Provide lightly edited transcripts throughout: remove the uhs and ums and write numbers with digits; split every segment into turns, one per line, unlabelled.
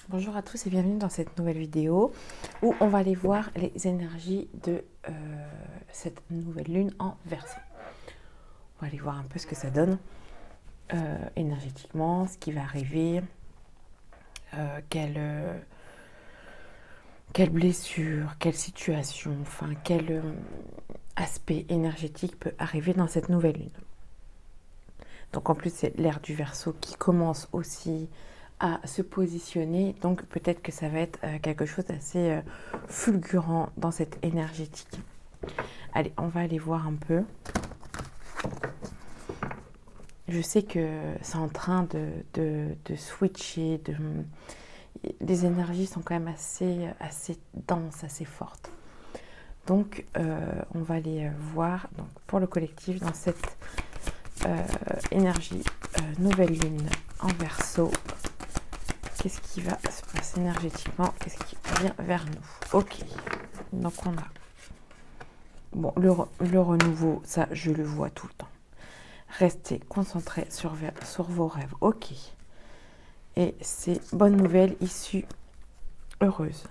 Bonjour à tous et bienvenue dans cette nouvelle vidéo où on va aller voir les énergies de cette nouvelle lune en Verseau. On va aller voir un peu ce que ça donne énergétiquement, ce qui va arriver, quelle blessure, quelle situation, enfin quel aspect énergétique peut arriver dans cette nouvelle lune. Donc en plus c'est l'ère du Verseau qui commence aussi à se positionner, donc peut-être que ça va être quelque chose d'assez fulgurant dans cette énergétique. Allez, on va aller voir un peu. Je sais que c'est en train de switcher, les énergies sont quand même assez denses, assez fortes. Donc on va aller voir donc, pour le collectif dans cette énergie nouvelle lune en Verseau. Qu'est-ce qui va se passer énergétiquement? Qu'est-ce qui vient vers nous? Ok, donc on a bon, le renouveau, ça je le vois tout le temps. Restez concentrés sur vos rêves, ok. Et c'est bonne nouvelle, issue heureuse.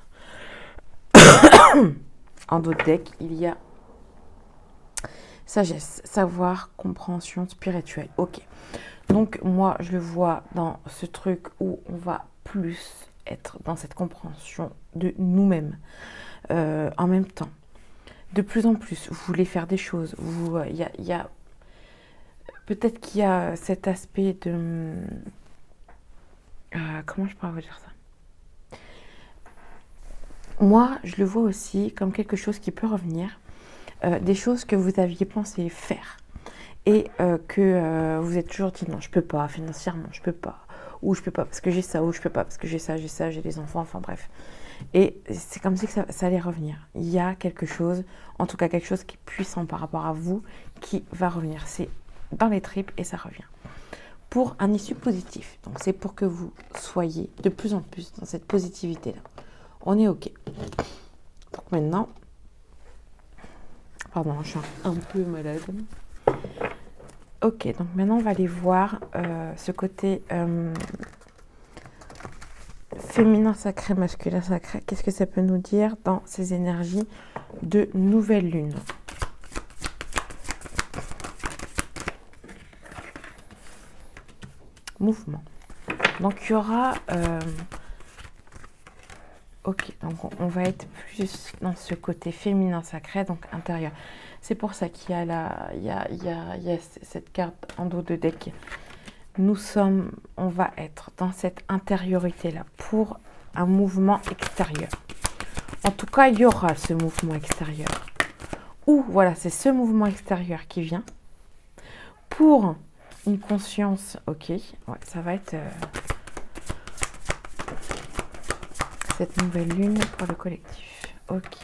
En d'autres decks, il y a sagesse, savoir, compréhension spirituelle, ok. Donc moi je le vois dans ce truc où on va plus être dans cette compréhension de nous-mêmes en même temps. De plus en plus, vous voulez faire des choses. Il y a peut-être qu'il y a cet aspect de comment je pourrais vous dire ça. Moi, je le vois aussi comme quelque chose qui peut revenir, des choses que vous aviez pensé faire et que vous êtes toujours dit non, je peux pas financièrement, je peux pas, ou je peux pas parce que j'ai ça, ou je peux pas parce que j'ai ça, j'ai des enfants, enfin bref. Et c'est comme si que ça allait revenir. Il y a quelque chose, en tout cas quelque chose qui est puissant par rapport à vous, qui va revenir. C'est dans les tripes et ça revient. Pour un issue positif. Donc c'est pour que vous soyez de plus en plus dans cette positivité-là. On est OK. Donc maintenant, pardon, je suis un peu malade. Ok, donc maintenant on va aller voir ce côté féminin sacré, masculin sacré. Qu'est-ce que ça peut nous dire dans ces énergies de nouvelle lune? Mouvement. Donc il y aura ok, donc on va être plus dans ce côté féminin sacré, donc intérieur. C'est pour ça qu'il y a il y a cette carte en dos de deck. On va être dans cette intériorité là pour un mouvement extérieur. En tout cas, il y aura ce mouvement extérieur. Ou voilà, c'est ce mouvement extérieur qui vient pour une conscience. Ok, ouais, ça va être cette nouvelle lune pour le collectif. Ok.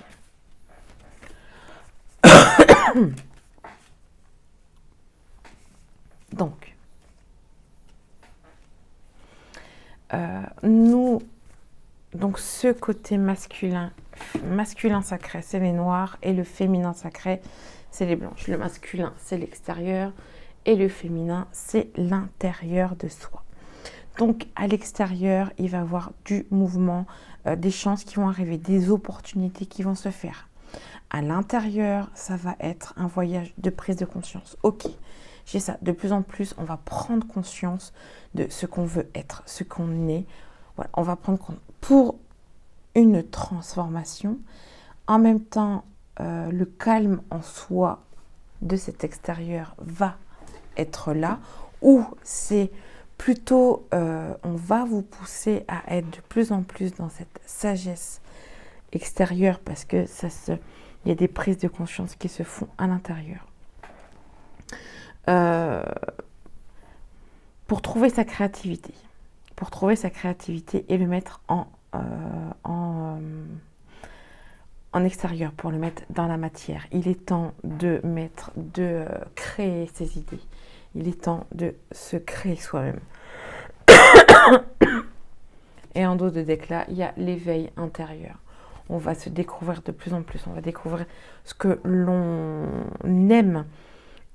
Donc, donc ce côté masculin sacré, c'est les noirs, et le féminin sacré, c'est les blanches. Le masculin, c'est l'extérieur, et le féminin, c'est l'intérieur de soi. Donc, à l'extérieur, il va y avoir du mouvement, des chances qui vont arriver, des opportunités qui vont se faire. À l'intérieur, ça va être un voyage de prise de conscience. Ok, j'ai ça. De plus en plus, on va prendre conscience de ce qu'on veut être, ce qu'on est. Voilà, on va prendre compte pour une transformation. En même temps, le calme en soi de cet extérieur va être là, ou c'est plutôt, on va vous pousser à être de plus en plus dans cette sagesse extérieure parce que il y a des prises de conscience qui se font à l'intérieur. Pour trouver sa créativité. Pour trouver sa créativité et le mettre en extérieur, pour le mettre dans la matière. Il est temps de créer ses idées. Il est temps de se créer soi-même. Et en dos de deck là, il y a l'éveil intérieur. On va se découvrir de plus en plus. On va découvrir ce que l'on aime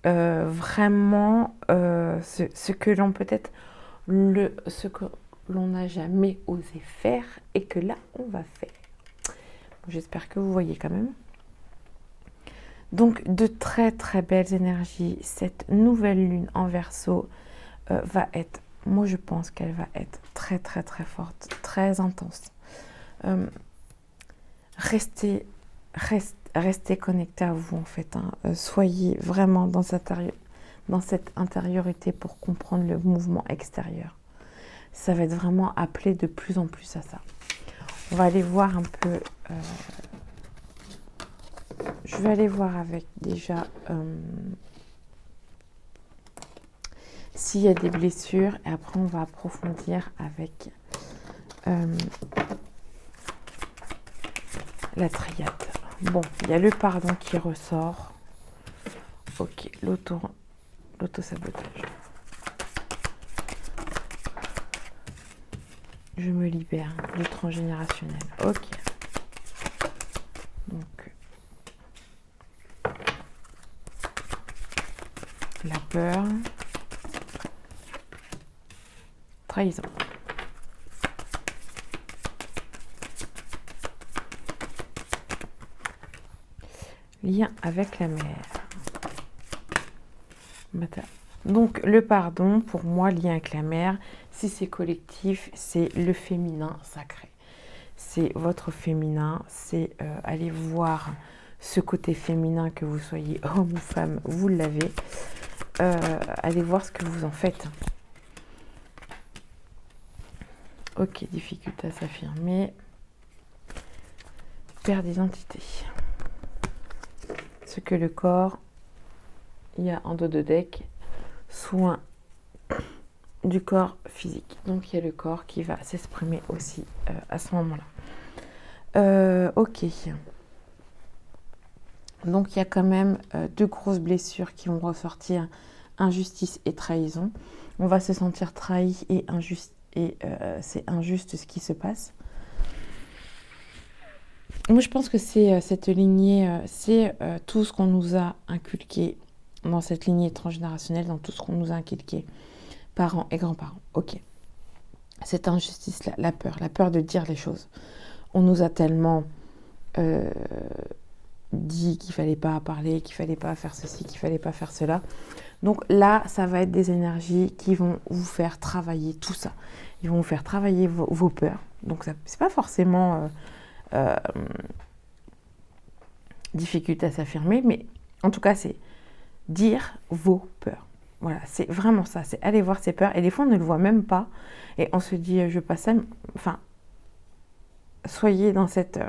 vraiment, ce que l'on peut-être, ce l'on n'a jamais osé faire et que là, on va faire. J'espère que vous voyez quand même. Donc, de très très belles énergies. Cette nouvelle lune en Verseau va être, moi je pense qu'elle va être très très très forte, très intense. Restez connecté à vous en fait. Soyez vraiment dans cette intériorité pour comprendre le mouvement extérieur. Ça va être vraiment appelé de plus en plus à ça. On va aller voir un peu... je vais aller voir avec déjà s'il y a des blessures et après on va approfondir avec la triade. Bon, il y a le pardon qui ressort. Ok, l'auto-sabotage. Je me libère du transgénérationnel. Ok. Donc, la peur. Trahison. Lien avec la mère. Donc, le pardon, pour moi, lien avec la mère, si c'est collectif, c'est le féminin sacré. C'est votre féminin, c'est aller voir ce côté féminin, que vous soyez homme ou femme, vous l'avez. Allez voir ce que vous en faites. Ok, difficulté à s'affirmer. Perte d'identité. Ce que le corps, il y a en dos de deck, soin du corps physique. Donc il y a le corps qui va s'exprimer aussi à ce moment-là. Ok. Donc il y a quand même deux grosses blessures qui vont ressortir, injustice et trahison. On va se sentir trahi et injuste, et c'est injuste ce qui se passe. Moi je pense que c'est cette lignée, c'est tout ce qu'on nous a inculqué dans cette lignée transgénérationnelle, dans tout ce qu'on nous a inculqué, parents et grands-parents. Ok. Cette injustice-là, la peur de dire les choses. On nous a tellement dit qu'il fallait pas parler, qu'il fallait pas faire ceci, qu'il fallait pas faire cela. Donc là, ça va être des énergies qui vont vous faire travailler tout ça. Ils vont vous faire travailler vos peurs. Donc c'est pas forcément difficulté à s'affirmer, mais en tout cas, c'est dire vos peurs. Voilà, c'est vraiment ça, c'est aller voir ses peurs. Et des fois, on ne le voit même pas. Et on se dit, je passe ça. Enfin, soyez dans cette...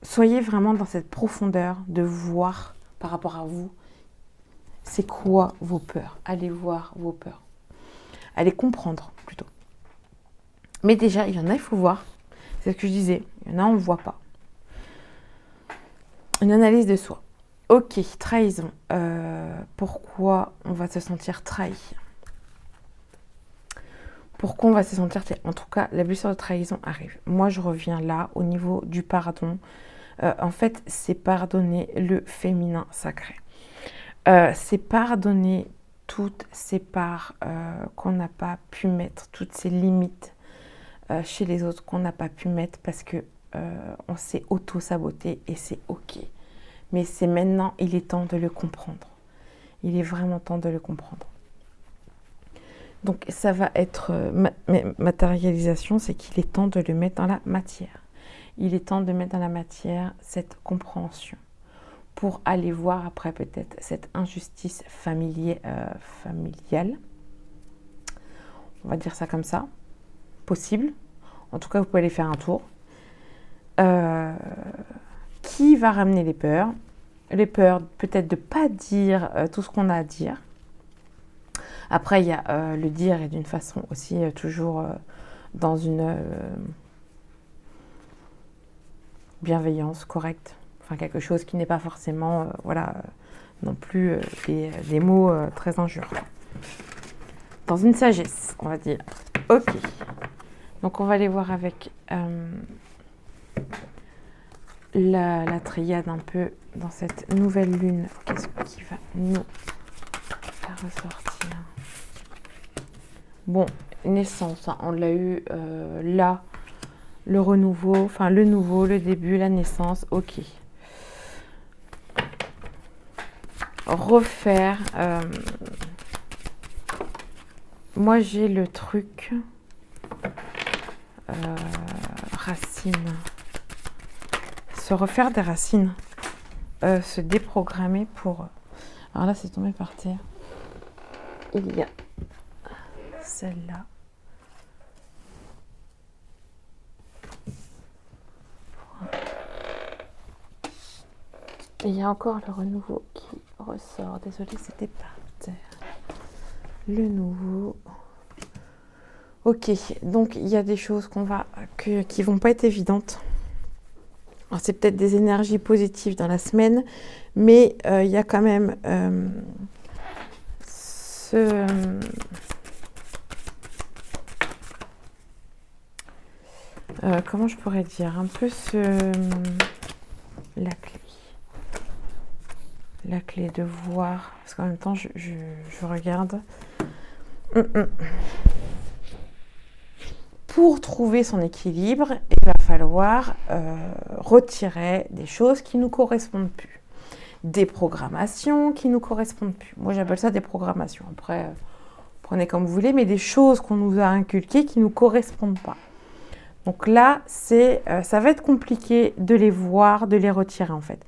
soyez vraiment dans cette profondeur de voir par rapport à vous, c'est quoi vos peurs. Allez voir vos peurs. Allez comprendre, plutôt. Mais déjà, il y en a, il faut voir. C'est ce que je disais. Il y en a, on ne voit pas. Une analyse de soi. Ok, trahison. Pourquoi on va se sentir trahi? Pourquoi on va se sentir trahi? En tout cas, la blessure de trahison arrive. Moi, je reviens là, au niveau du pardon. En fait, c'est pardonner le féminin sacré. C'est pardonner toutes ces parts qu'on n'a pas pu mettre, toutes ces limites chez les autres qu'on n'a pas pu mettre parce que on s'est auto-saboté et c'est ok. Mais c'est maintenant, il est temps de le comprendre. Il est vraiment temps de le comprendre. Donc ça va être matérialisation, c'est qu'il est temps de le mettre dans la matière. Il est temps de mettre dans la matière cette compréhension pour aller voir après peut-être cette injustice familiale. On va dire ça comme ça. Possible. En tout cas, vous pouvez aller faire un tour. Qui va ramener les peurs? Les peurs peut-être de ne pas dire tout ce qu'on a à dire. Après, il y a le dire et d'une façon aussi toujours dans une bienveillance correcte. Enfin, quelque chose qui n'est pas forcément, non plus des mots très injurieux. Dans une sagesse, on va dire. Ok. Donc, on va aller voir avec la triade un peu dans cette nouvelle lune. Qu'est-ce qui va nous faire ressortir? Bon, naissance, hein, on l'a eu là, le renouveau, enfin le nouveau, le début, la naissance, ok. Refaire. Moi, j'ai le truc. Racines. Se refaire des racines. Se déprogrammer pour... Alors là, c'est tombé par terre. Il y a celle-là. Et il y a encore le renouveau qui ressort. Désolée, c'était par terre. Le nouveau. Ok, donc il y a des choses qui vont pas être évidentes. Alors, c'est peut-être des énergies positives dans la semaine, mais il y a quand même comment je pourrais dire, un peu la clé de voir, parce qu'en même temps je regarde. Pour trouver son équilibre, il va falloir retirer des choses qui ne nous correspondent plus. Des programmations qui ne nous correspondent plus. Moi, j'appelle ça des programmations. Après, prenez comme vous voulez, mais des choses qu'on nous a inculquées qui ne nous correspondent pas. Donc là, ça va être compliqué de les voir, de les retirer en fait.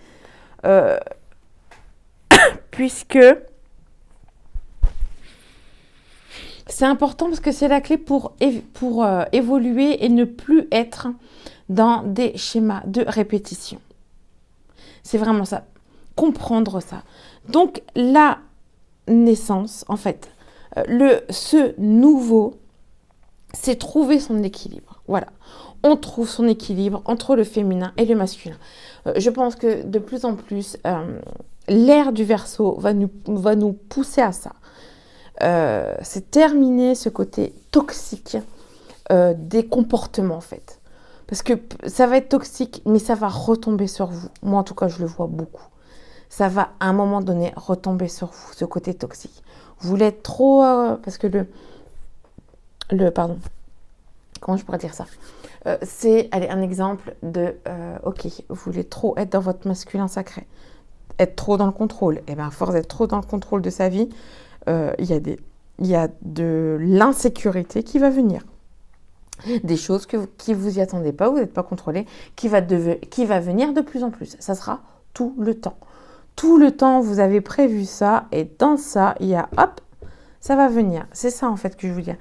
Puisque c'est important parce que c'est la clé pour évoluer et ne plus être dans des schémas de répétition. C'est vraiment ça. Comprendre ça. Donc, la naissance, en fait, ce nouveau, c'est trouver son équilibre. Voilà. On trouve son équilibre entre le féminin et le masculin. Je pense que de plus en plus, l'ère du Verseau va nous pousser à ça. C'est terminer ce côté toxique des comportements en fait. Parce que ça va être toxique, mais ça va retomber sur vous. Moi en tout cas, je le vois beaucoup. Ça va à un moment donné retomber sur vous, ce côté toxique. Vous voulez être trop... parce que pardon, comment je pourrais dire ça, c'est, allez, un exemple de... ok, vous voulez trop être dans votre masculin sacré, être trop dans le contrôle. Et bien, à force d'être trop dans le contrôle de sa vie, il y a de l'insécurité qui va venir. Des choses qui vous y attendez pas, vous n'êtes pas contrôlé, qui va venir de plus en plus. Ça sera tout le temps. Tout le temps, vous avez prévu ça, et dans ça, il y a, hop, ça va venir. C'est ça, en fait, que je veux dire.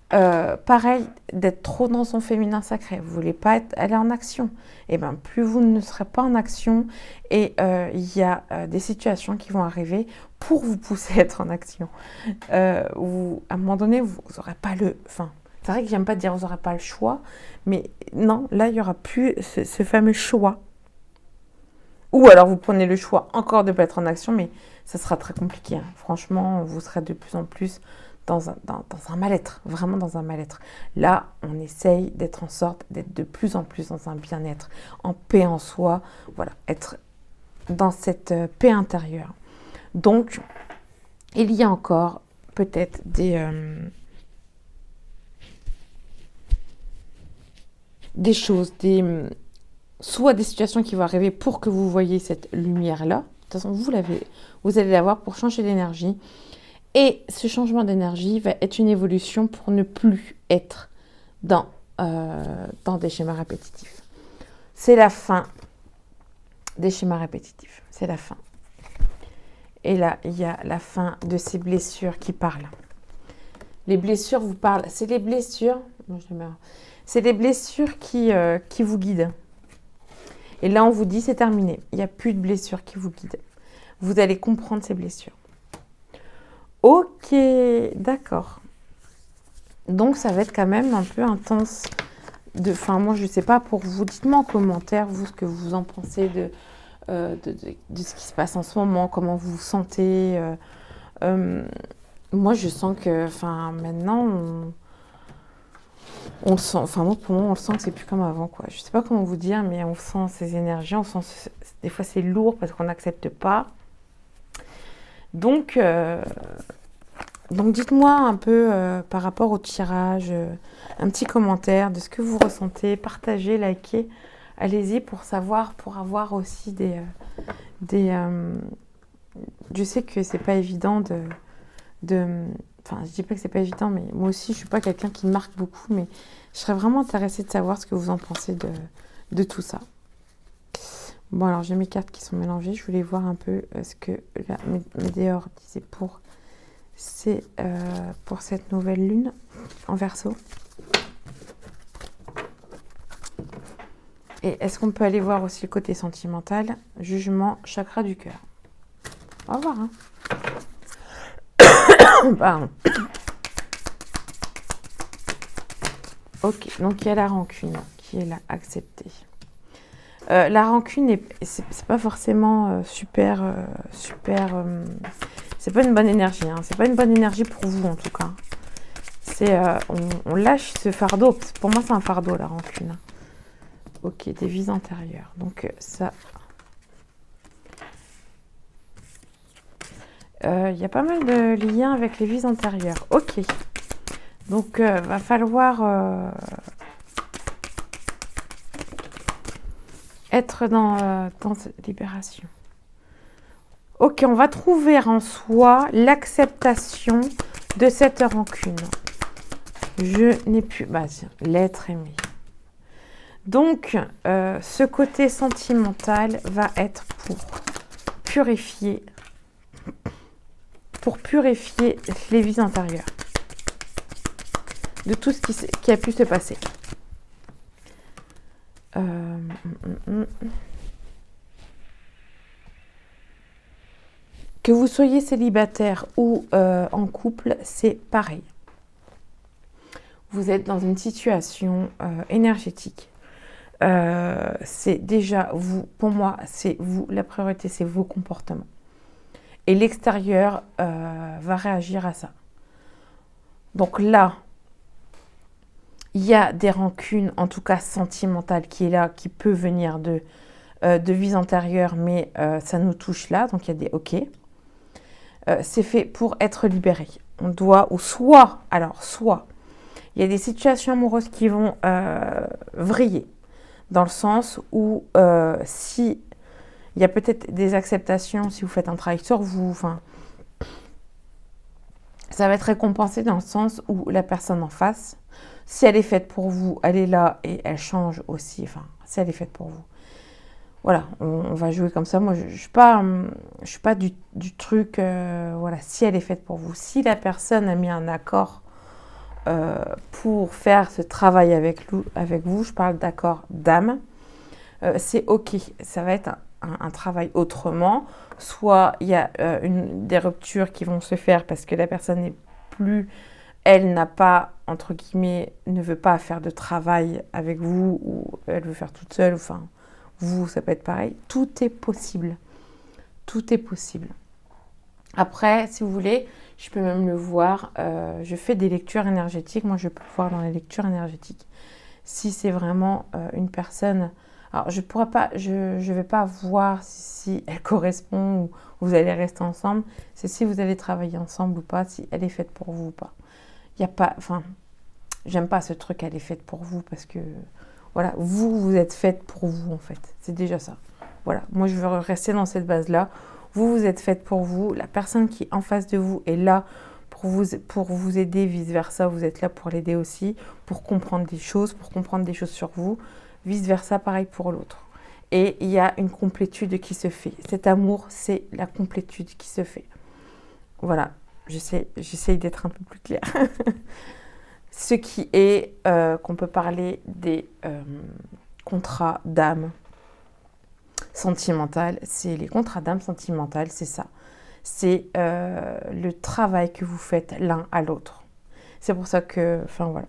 Pareil, d'être trop dans son féminin sacré. Vous ne voulez pas aller en action. Et bien, plus vous ne serez pas en action, et il y a des situations qui vont arriver pour vous pousser à être en action. Où, à un moment donné, vous n'aurez pas le... Enfin, c'est vrai que j'aime pas dire vous n'aurez pas le choix, mais non, là, il n'y aura plus ce fameux choix. Ou alors, vous prenez le choix encore de ne pas être en action, mais ça sera très compliqué. Hein. Franchement, vous serez de plus en plus dans un mal-être, vraiment dans un mal-être. Là, on essaye d'être en sorte d'être de plus en plus dans un bien-être, en paix en soi, voilà, être dans cette paix intérieure. Donc, il y a encore peut-être des choses, soit des situations qui vont arriver pour que vous voyez cette lumière-là. De toute façon, vous allez la voir pour changer d'énergie. Et ce changement d'énergie va être une évolution pour ne plus être dans des schémas répétitifs. C'est la fin des schémas répétitifs. C'est la fin. Et là, il y a la fin de ces blessures qui parlent. Les blessures vous parlent. C'est les blessures... C'est les blessures qui vous guident. Et là, on vous dit, c'est terminé. Il n'y a plus de blessures qui vous guident. Vous allez comprendre ces blessures. Ok, d'accord. Donc, ça va être quand même un peu intense. Enfin, moi, je ne sais pas pour vous. Dites-moi en commentaire, vous, ce que vous en pensez de ce qui se passe en ce moment, comment vous vous sentez. Moi, je sens que, enfin, maintenant, on le sent. Enfin, moi, pour moi, on le sent que c'est plus comme avant, quoi. Je ne sais pas comment vous dire, mais on sent ces énergies. On sent, des fois, c'est lourd parce qu'on n'accepte pas. Donc, Donc dites-moi un peu par rapport au tirage, un petit commentaire de ce que vous ressentez, partagez, likez, allez-y pour savoir, pour avoir aussi je sais que c'est pas évident enfin, je dis pas que c'est pas évident, mais moi aussi je suis pas quelqu'un qui marque beaucoup, mais je serais vraiment intéressée de savoir ce que vous en pensez de tout ça. Bon, alors j'ai mes cartes qui sont mélangées, je voulais voir un peu ce que la Médéor disait pour cette nouvelle lune en Verseau. Et est-ce qu'on peut aller voir aussi le côté sentimental, jugement, chakra du cœur. On va voir, hein. Pardon. Ok, donc il y a la rancune qui est là, acceptée. La rancune, c'est pas forcément super... c'est pas une bonne énergie, hein. C'est pas une bonne énergie pour vous en tout cas. On lâche ce fardeau. Pour moi, c'est un fardeau, la rancune. Ok, des vies antérieures. Donc ça... Il y a pas mal de liens avec les vies antérieures. Ok. Donc, va falloir être dans cette libération. Ok, on va trouver en soi l'acceptation de cette rancune. Je n'ai plus... Bah, l'être aimé. Donc, ce côté sentimental va être pour purifier les vies antérieures de tout ce qui a pu se passer. Que vous soyez célibataire ou en couple, c'est pareil. Vous êtes dans une situation énergétique. C'est déjà vous, pour moi, c'est vous, la priorité, c'est vos comportements. Et l'extérieur va réagir à ça. Donc là, il y a des rancunes, en tout cas sentimentales, qui est là, qui peut venir de vies antérieures, mais ça nous touche là, donc il y a des OK. C'est fait pour être libéré. On doit, ou soit, il y a des situations amoureuses qui vont vriller, dans le sens où si il y a peut-être des acceptations, si vous faites un travail sur vous, enfin, ça va être récompensé dans le sens où la personne en face, si elle est faite pour vous, elle est là et elle change aussi, enfin, si elle est faite pour vous. Voilà, on va jouer comme ça. Moi, je ne suis pas du truc, voilà, si elle est faite pour vous. Si la personne a mis un accord pour faire ce travail avec vous, je parle d'accord d'âme, c'est OK. Ça va être un travail autrement. Soit il y a des ruptures qui vont se faire parce que la personne n'est plus... Elle n'a pas, entre guillemets, ne veut pas faire de travail avec vous ou elle veut faire toute seule, enfin... Vous, ça peut être pareil. Tout est possible. Tout est possible. Après, si vous voulez, je peux même le voir. Je fais des lectures énergétiques. Moi, je peux voir dans les lectures énergétiques. Si c'est vraiment une personne... Alors, je vais pas voir si elle correspond ou vous allez rester ensemble. C'est si vous allez travailler ensemble ou pas, si elle est faite pour vous ou pas. Il n'y a pas... Enfin, j'aime pas ce truc, elle est faite pour vous parce que... Voilà, vous êtes faite pour vous, en fait. C'est déjà ça. Voilà, moi, je veux rester dans cette base-là. Vous êtes faite pour vous. La personne qui est en face de vous est là pour vous aider, vice-versa. Vous êtes là pour l'aider aussi, pour comprendre des choses sur vous. Vice-versa, pareil pour l'autre. Et il y a une complétude qui se fait. Cet amour, c'est la complétude qui se fait. Voilà, j'essaye d'être un peu plus claire. Ce qui est qu'on peut parler des contrats d'âme sentimentale. C'est les contrats d'âme sentimentale, c'est ça. C'est le travail que vous faites l'un à l'autre. C'est pour ça que, enfin voilà,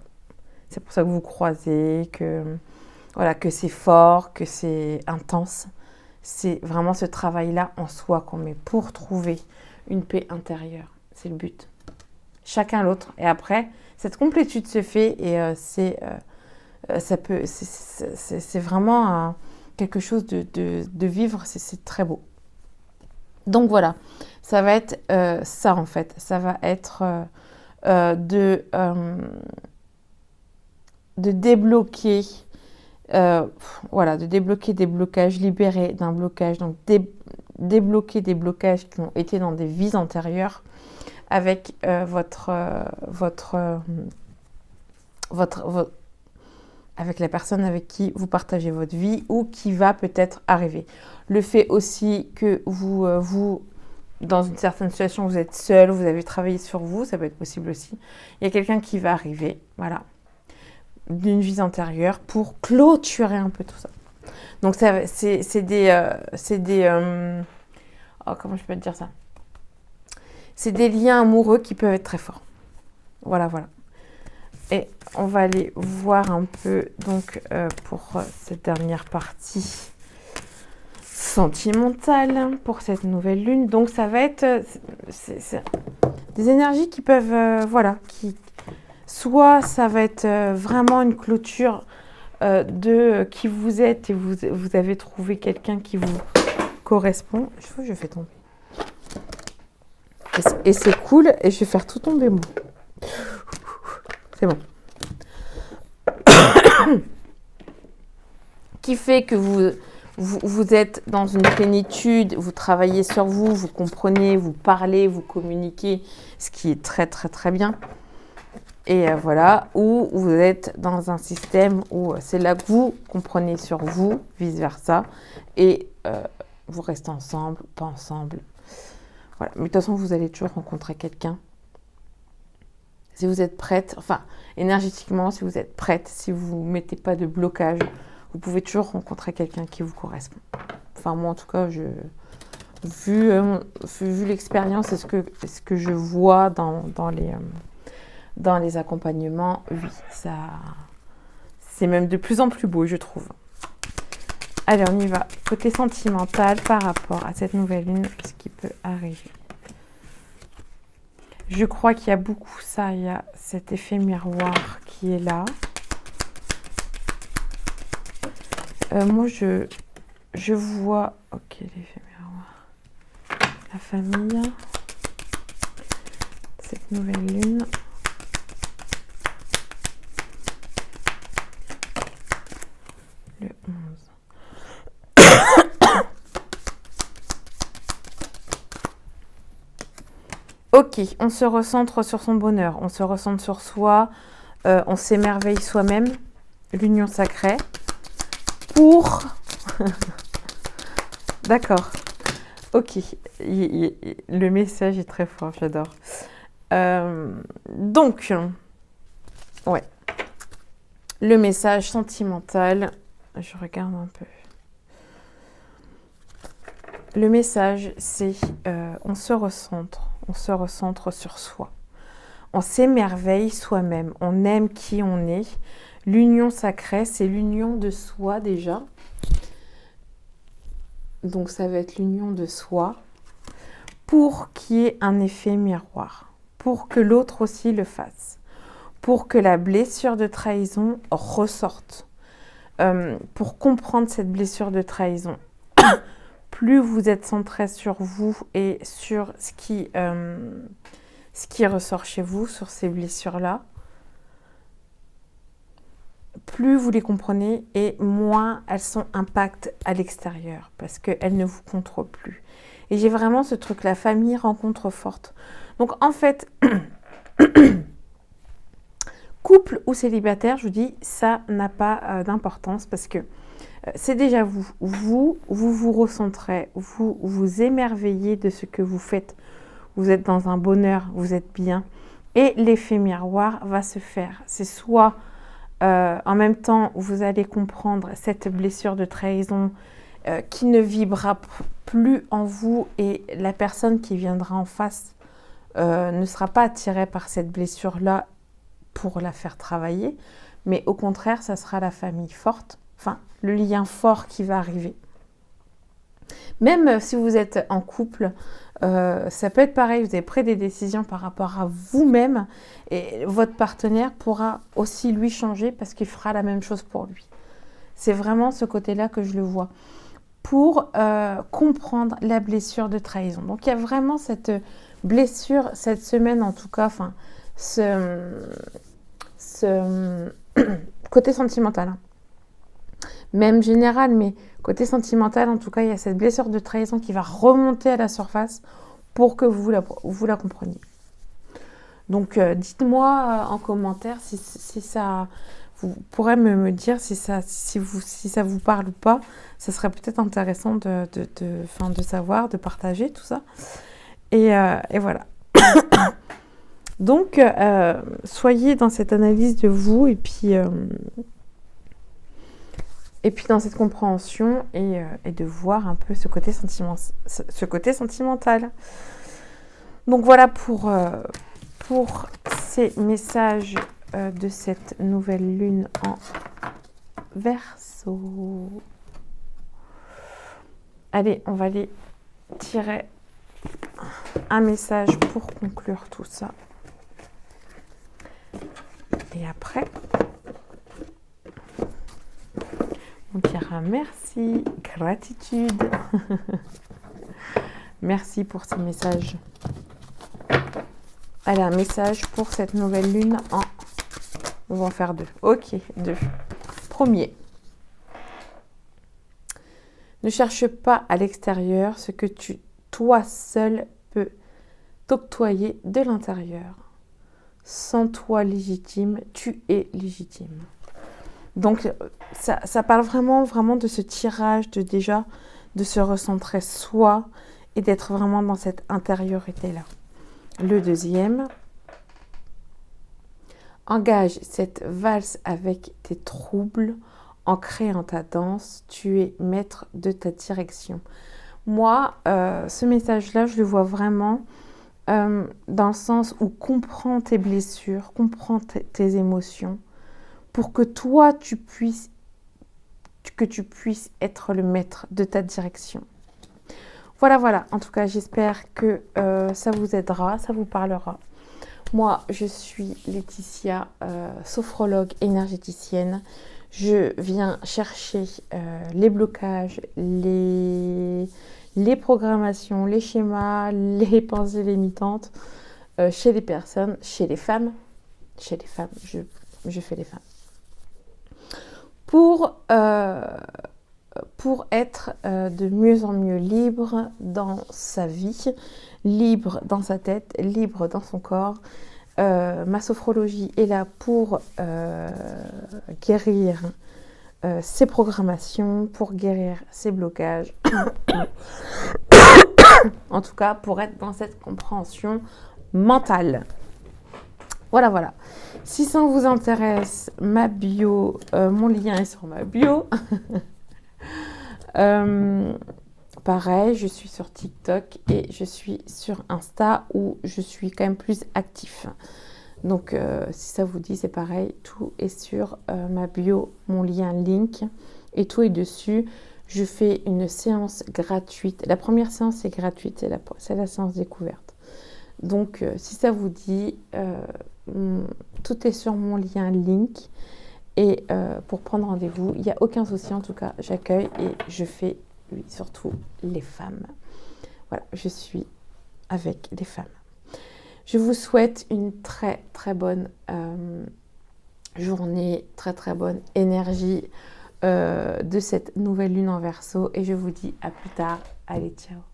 c'est pour ça que vous croisez, que voilà, que c'est fort, que c'est intense. C'est vraiment ce travail-là en soi qu'on met pour trouver une paix intérieure. C'est le but. Chacun l'autre. Et après, cette complétude se fait et c'est vraiment quelque chose de vivre, c'est très beau. Donc voilà, Ça va être ça en fait. Ça va être de débloquer, voilà, de débloquer des blocages, libérer d'un blocage, donc débloquer des blocages qui ont été dans des vies antérieures avec avec la personne avec qui vous partagez votre vie ou qui va peut-être arriver. Le fait aussi que vous, dans une certaine situation, vous êtes seul, vous avez travaillé sur vous, ça peut être possible aussi. Il y a quelqu'un qui va arriver, voilà, d'une vie antérieure pour clôturer un peu tout ça. Donc c'est des oh, comment je peux te dire ça? C'est des liens amoureux qui peuvent être très forts. Voilà. Et on va aller voir un peu donc pour cette dernière partie sentimentale pour cette nouvelle lune. Donc ça va être c'est des énergies qui peuvent soit ça va être vraiment une clôture de qui vous êtes et vous avez trouvé quelqu'un qui vous correspond. Je fais tomber. Et c'est cool et je vais faire tout tomber moi. C'est bon. Qui fait que vous êtes dans une plénitude, vous travaillez sur vous, vous comprenez, vous parlez, vous communiquez, ce qui est très très très bien. Et voilà, ou vous êtes dans un système où c'est là que vous comprenez sur vous, vice-versa, et vous restez ensemble, pas ensemble. Voilà. Mais de toute façon, vous allez toujours rencontrer quelqu'un. Si vous êtes prête, enfin, énergétiquement, si vous êtes prête, si vous ne mettez pas de blocage, vous pouvez toujours rencontrer quelqu'un qui vous correspond. Enfin, moi, en tout cas, vu l'expérience et ce que je vois dans les accompagnements, oui, c'est même de plus en plus beau, je trouve. Allez, on y va. Côté sentimental par rapport à cette nouvelle lune, ce qui peut arriver. Je crois qu'il y a beaucoup ça, il y a cet effet miroir qui est là. Moi, je vois... Ok, l'effet miroir. La famille. Cette nouvelle lune. Le 11. Ok, on se recentre sur son bonheur, on se recentre sur soi, on s'émerveille soi-même, l'union sacrée, pour... D'accord, ok, le message est très fort, j'adore. Donc, ouais, le message sentimental, je regarde un peu. Le message, c'est on se recentre sur soi. On s'émerveille soi-même, on aime qui on est. L'union sacrée, c'est l'union de soi déjà. Donc ça va être l'union de soi pour qu'il y ait un effet miroir, pour que l'autre aussi le fasse, pour que la blessure de trahison ressorte, pour comprendre cette blessure de trahison. Plus vous êtes centré sur vous et sur ce qui ressort chez vous, sur ces blessures-là, plus vous les comprenez et moins elles sont impacts à l'extérieur parce qu'elles ne vous contrôlent plus. Et j'ai vraiment ce truc, la famille rencontre forte. Donc en fait, couple ou célibataire, je vous dis, ça n'a pas d'importance parce que c'est déjà vous. Vous recentrez, vous vous émerveillez de ce que vous faites. Vous êtes dans un bonheur, vous êtes bien. Et l'effet miroir va se faire. C'est soit en même temps, vous allez comprendre cette blessure de trahison qui ne vibrera plus en vous et la personne qui viendra en face ne sera pas attirée par cette blessure-là pour la faire travailler. Mais au contraire, ça sera la famille forte. Enfin, le lien fort qui va arriver. Même si vous êtes en couple, ça peut être pareil, vous avez pris des décisions par rapport à vous-même et votre partenaire pourra aussi lui changer parce qu'il fera la même chose pour lui. C'est vraiment ce côté-là que je le vois. pour comprendre la blessure de trahison. Donc il y a vraiment cette blessure cette semaine, en tout cas, enfin, ce côté sentimental, hein. Même général, mais côté sentimental, en tout cas, il y a cette blessure de trahison qui va remonter à la surface pour que vous la compreniez. Donc, dites-moi en commentaire si ça... Vous pourrez me dire si ça vous parle ou pas. Ça serait peut-être intéressant de savoir, de partager tout ça. Et voilà. Donc, soyez dans cette analyse de vous et puis dans cette compréhension et de voir un peu ce côté sentimental. Donc voilà pour ces messages de cette nouvelle lune en Verseau. Allez, on va aller tirer un message pour conclure tout ça. Et après, on dira merci, gratitude. Merci pour ces messages. Allez, un message pour cette nouvelle lune en... On va en faire 2. Ok, 2. Premier. Ne cherche pas à l'extérieur ce que toi seul peux t'octroyer de l'intérieur. Sans toi légitime, tu es légitime. Donc, ça parle vraiment de ce tirage, de se recentrer soi et d'être vraiment dans cette intériorité-là. Le deuxième, engage cette valse avec tes troubles en créant ta danse. Tu es maître de ta direction. Moi, ce message-là, je le vois vraiment dans le sens où comprends tes blessures, comprends tes émotions, pour que toi, tu puisses être le maître de ta direction. Voilà. En tout cas, j'espère que ça vous aidera, ça vous parlera. Moi, je suis Laetitia, sophrologue énergéticienne. Je viens chercher les blocages, les programmations, les schémas, les pensées limitantes chez les personnes, chez les femmes. Chez les femmes, je fais les femmes. Pour être de mieux en mieux libre dans sa vie, libre dans sa tête, libre dans son corps. Ma sophrologie est là pour guérir ses programmations, pour guérir ses blocages. En tout cas, pour être dans cette compréhension mentale. Voilà. Si ça vous intéresse, ma bio, mon lien est sur ma bio. Pareil, je suis sur TikTok et je suis sur Insta où je suis quand même plus actif. Donc, si ça vous dit, c'est pareil. Tout est sur ma bio, mon lien link et tout est dessus. Je fais une séance gratuite. La première séance est gratuite, c'est la séance découverte. Donc, si ça vous dit, tout est sur mon lien link. Et pour prendre rendez-vous, il n'y a aucun souci. En tout cas, j'accueille et je fais, oui, surtout les femmes. Voilà, je suis avec les femmes. Je vous souhaite une très très bonne journée, très très bonne énergie de cette nouvelle lune en Verseau. Et je vous dis à plus tard. Allez, ciao.